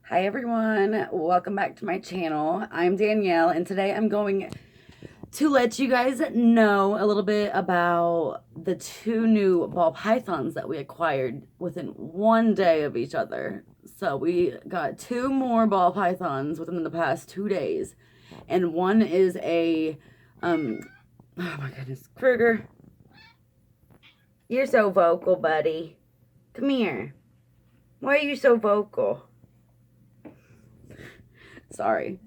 Hi everyone, welcome back to my channel. I'm Danielle and today I'm going to let you guys know a little bit about the two new ball pythons that we acquired within one day of each other. So we got two more ball pythons within the past 2 days, and one is oh my goodness, Kruger, you're so vocal, buddy. Come here. Why are you so vocal? Sorry.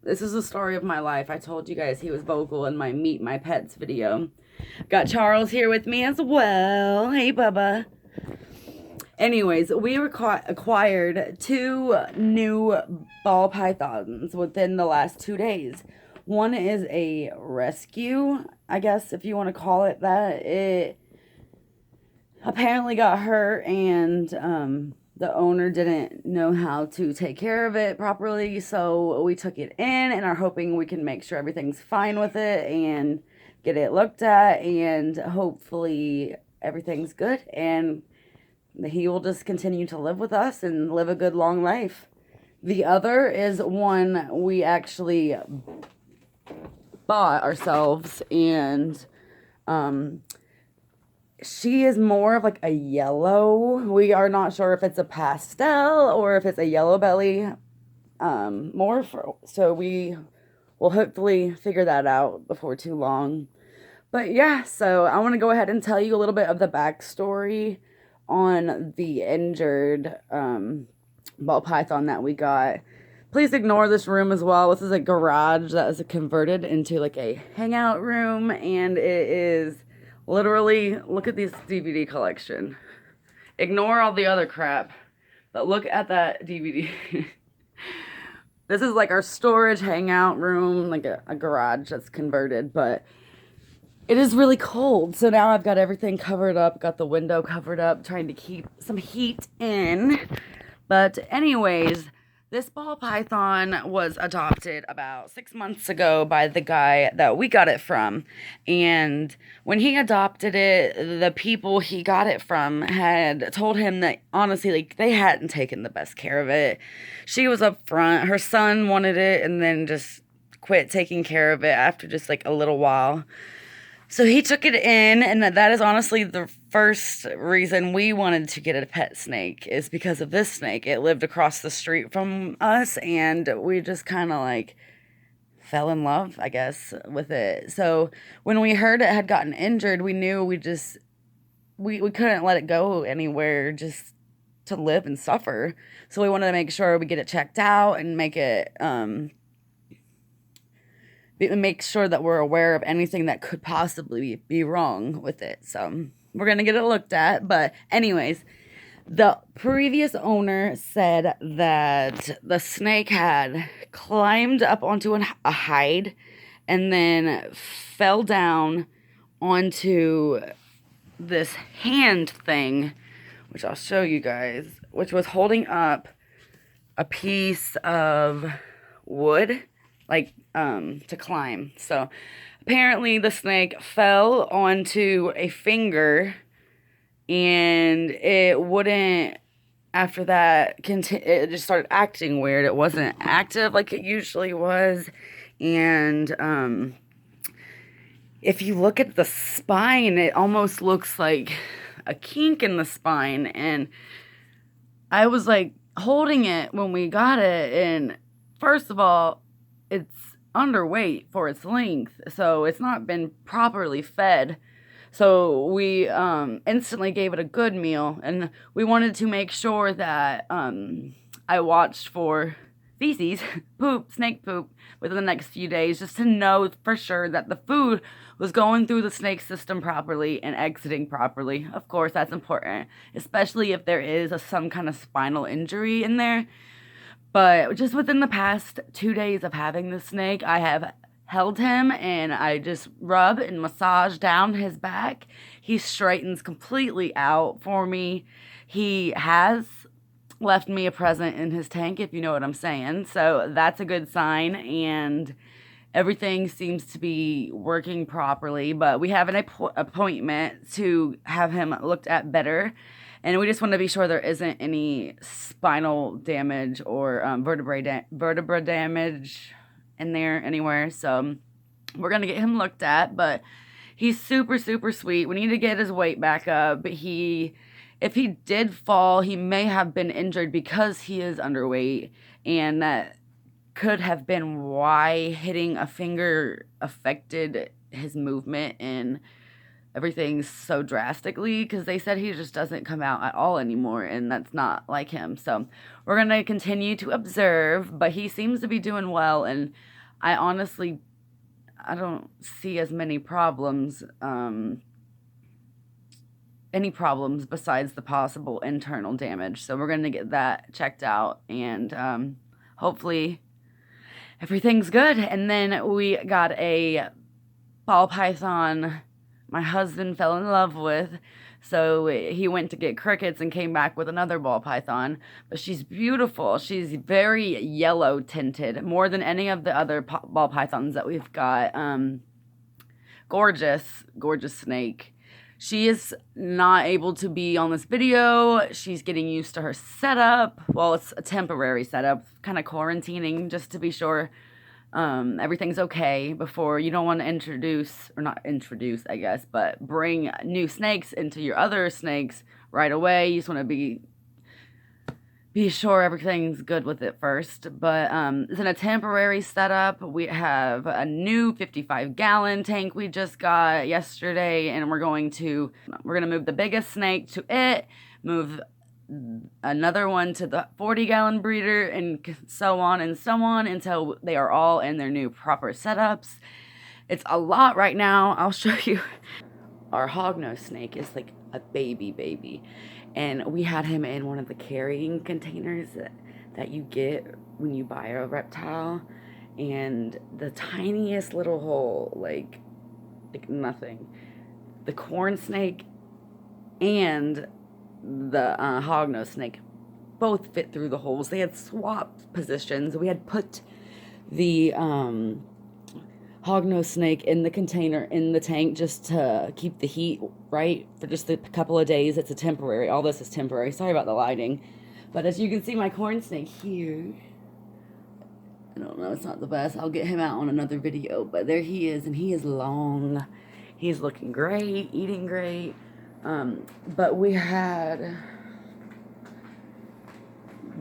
This is the story of my life. I told you guys he was vocal in my Meet My Pets video. Got Charles here with me as well. Hey, Bubba. Anyways, we acquired two new ball pythons within the last 2 days. One is a rescue, I guess, if you want to call it that. It apparently got hurt, and the owner didn't know how to take care of it properly, so we took it in and are hoping we can make sure everything's fine with it and get it looked at, and hopefully everything's good and he will just continue to live with us and live a good long life. The other is one we actually bought ourselves, and she is more of like a yellow. We are not sure if it's a pastel or if it's a yellow belly. So we will hopefully figure that out before too long. But yeah, so I want to go ahead and tell you a little bit of the backstory on the injured ball python that we got. Please ignore this room as well. This is a garage that is converted into like a hangout room, and it is literally, look at this DVD collection. Ignore all the other crap, but look at that DVD. This is like our storage hangout room, like a garage that's converted, but it is really cold. So now I've got everything covered up, got the window covered up, trying to keep some heat in. But anyways, this ball python was adopted about 6 months ago by the guy that we got it from. And when he adopted it, the people he got it from had told him that honestly, like, they hadn't taken the best care of it. She was up front. Her son wanted it and then just quit taking care of it after just like a little while. So he took it in, and that is honestly the first reason we wanted to get a pet snake, is because of this snake. It lived across the street from us, and we just kind of like fell in love, I guess, with it. So when we heard it had gotten injured, we knew we couldn't let it go anywhere just to live and suffer. So we wanted to make sure we get it checked out and make sure that we're aware of anything that could possibly be wrong with it. So we're going to get it looked at. But anyways, the previous owner said that the snake had climbed up onto a hide and then fell down onto this hand thing, which I'll show you guys, which was holding up a piece of wood, like to climb. So apparently the snake fell onto a finger, and it wouldn't, after that, it just started acting weird. It wasn't active like it usually was. And if you look at the spine, it almost looks like a kink in the spine. And I was like holding it when we got it, and first of all, it's underweight for its length, so it's not been properly fed. So we instantly gave it a good meal, and we wanted to make sure that I watched for feces, poop, snake poop, within the next few days, just to know for sure that the food was going through the snake system properly and exiting properly. Of course, that's important, especially if there is some kind of spinal injury in there. But just within the past 2 days of having the snake, I have held him and I just rub and massage down his back. He straightens completely out for me. He has left me a present in his tank, if you know what I'm saying. So that's a good sign, and everything seems to be working properly. But we have an appointment to have him looked at better. And we just want to be sure there isn't any spinal damage or vertebra damage in there anywhere. So we're going to get him looked at, but he's super, super sweet. We need to get his weight back up. If he did fall, he may have been injured because he is underweight, and that could have been why hitting a finger affected his movement and everything so drastically, because they said he just doesn't come out at all anymore, and that's not like him. So we're going to continue to observe, but he seems to be doing well, and I honestly, I don't see as many problems, any problems besides the possible internal damage. So we're going to get that checked out, and hopefully everything's good. And then we got a ball python my husband fell in love with. So he went to get crickets and came back with another ball python. But she's beautiful. She's very yellow tinted, more than any of the other ball pythons that we've got. Gorgeous, gorgeous snake. She is not able to be on this video. She's getting used to her setup. Well, it's a temporary setup, kind of quarantining just to be sure everything's okay before. You don't want to I guess, but bring new snakes into your other snakes right away. You just want to be sure everything's good with it first. But it's in a temporary setup. We have a new 55-gallon tank we just got yesterday, and we're gonna move the biggest snake to it, move another one to the 40-gallon breeder, and so on until they are all in their new proper setups. It's a lot right now. I'll show you. Our hognose snake is like a baby, and we had him in one of the carrying containers that you get when you buy a reptile, and the tiniest little hole, like nothing. The corn snake and the hognose snake both fit through the holes. They had swapped positions. We had put the hognose snake in the container in the tank just to keep the heat right for just a couple of days. It's a temporary. All this is temporary. Sorry about the lighting. But as you can see, my corn snake here, I don't know, it's not the best. I'll get him out on another video. But there he is, and he is long. He's looking great, eating great. But we had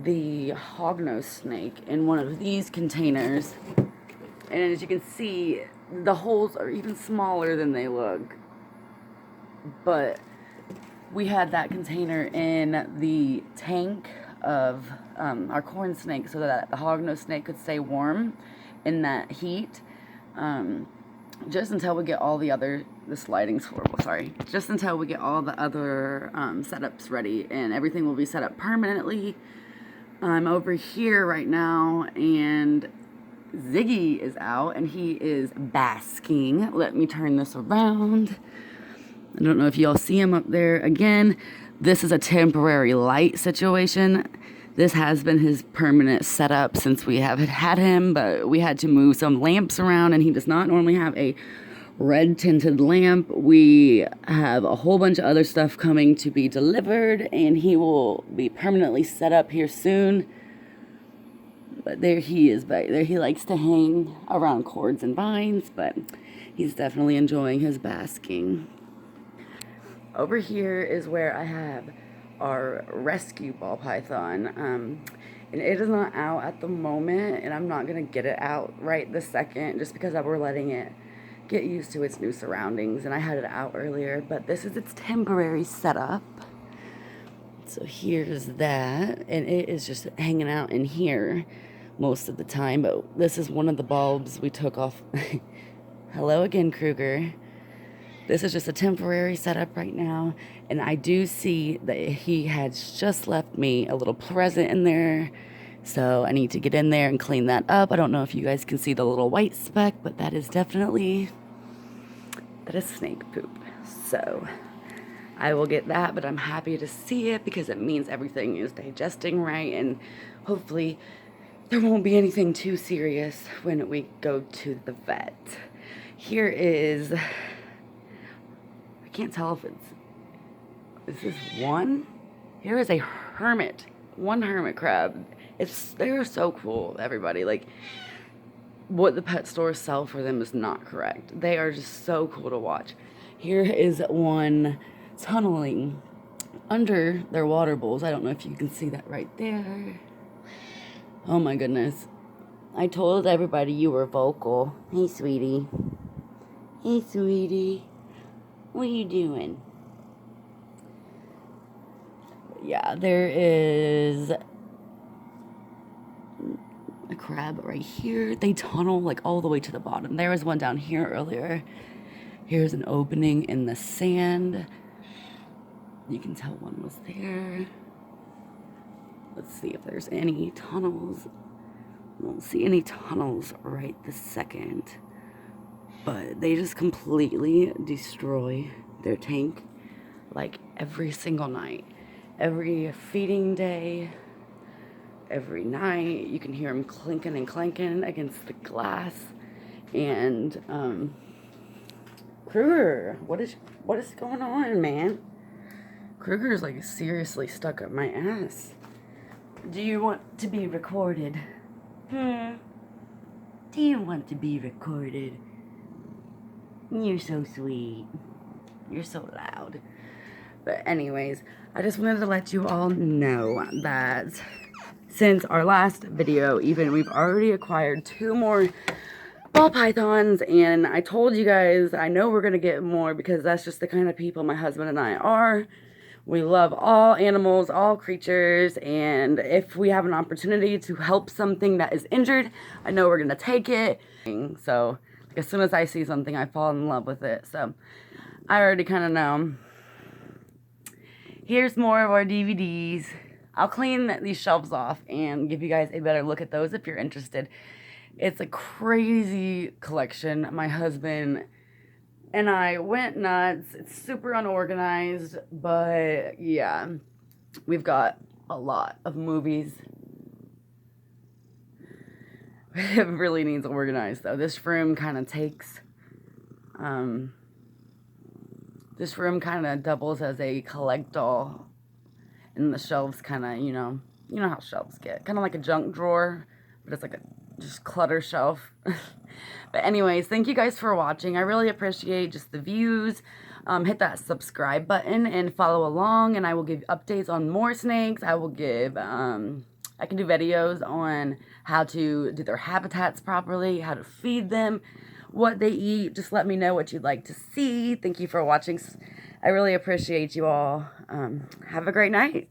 the hognose snake in one of these containers, and as you can see, the holes are even smaller than they look. But we had that container in the tank of our corn snake so that the hognose snake could stay warm in that heat. Just until we get all the other, this lighting's horrible, sorry. Just until we get all the other setups ready, and everything will be set up permanently. I'm over here right now, and Ziggy is out, and he is basking. Let me turn this around. I don't know if y'all see him up there. Again, this is a temporary light situation. This has been his permanent setup since we have had him, but we had to move some lamps around, and he does not normally have a red tinted lamp. We have a whole bunch of other stuff coming to be delivered, and he will be permanently set up here soon. But there he is back there. He likes to hang around cords and vines, but he's definitely enjoying his basking. Over here is where I have our rescue ball python, and it is not out at the moment, and I'm not gonna get it out right this second just because we're letting it get used to its new surroundings, and I had it out earlier, but this is its temporary setup. So here's that, and it is just hanging out in here most of the time, but this is one of the bulbs we took off. Hello again, Kruger. This is just a temporary setup right now, and I do see that he has just left me a little present in there, so I need to get in there and clean that up. I don't know if you guys can see the little white speck, but that is snake poop. So I will get that, but I'm happy to see it because it means everything is digesting right, and hopefully there won't be anything too serious when we go to the vet. Here is, I can't tell if is this one? Here is a one hermit crab. They're so cool, everybody. Like, what the pet stores sell for them is not correct. They are just so cool to watch. Here is one tunneling under their water bowls. I don't know if you can see that right there. Oh my goodness. I told everybody you were vocal. Hey, sweetie. Hey, sweetie. What are you doing? Yeah, there is a crab right here. They tunnel like all the way to the bottom. There was one down here earlier. Here's an opening in the sand. You can tell one was there. Let's see if there's any tunnels. I don't see any tunnels right this second. But they just completely destroy their tank like every single night. Every feeding day, every night, you can hear them clinking and clanking against the glass. And Kruger, what is going on, man? Kruger's like seriously stuck up my ass. Do you want to be recorded? Do you want to be recorded? You're so sweet. You're so loud. But anyways, I just wanted to let you all know that since our last video, even, we've already acquired 2 more ball pythons, and I told you guys I know we're gonna get more because that's just the kind of people my husband and I are. We love all animals, all creatures, and if we have an opportunity to help something that is injured, I know we're gonna take it. So like, as soon as I see something, I fall in love with it. So I already kind of know. Here's more of our DVDs. I'll clean these shelves off and give you guys a better look at those if you're interested. It's a crazy collection. My husband and I went nuts. It's super unorganized, but yeah, we've got a lot of movies. It really needs organized though. This room kind of doubles as a collect-all, and the shelves kind of, you know how shelves get. Kind of like a junk drawer, but it's like a just clutter shelf. But anyways, thank you guys for watching. I really appreciate just the views. Hit that subscribe button and follow along, and I will give updates on more snakes. I will give, I can do videos on how to do their habitats properly, how to feed them, what they eat. Just let me know what you'd like to see. Thank you for watching. I really appreciate you all. Have a great night.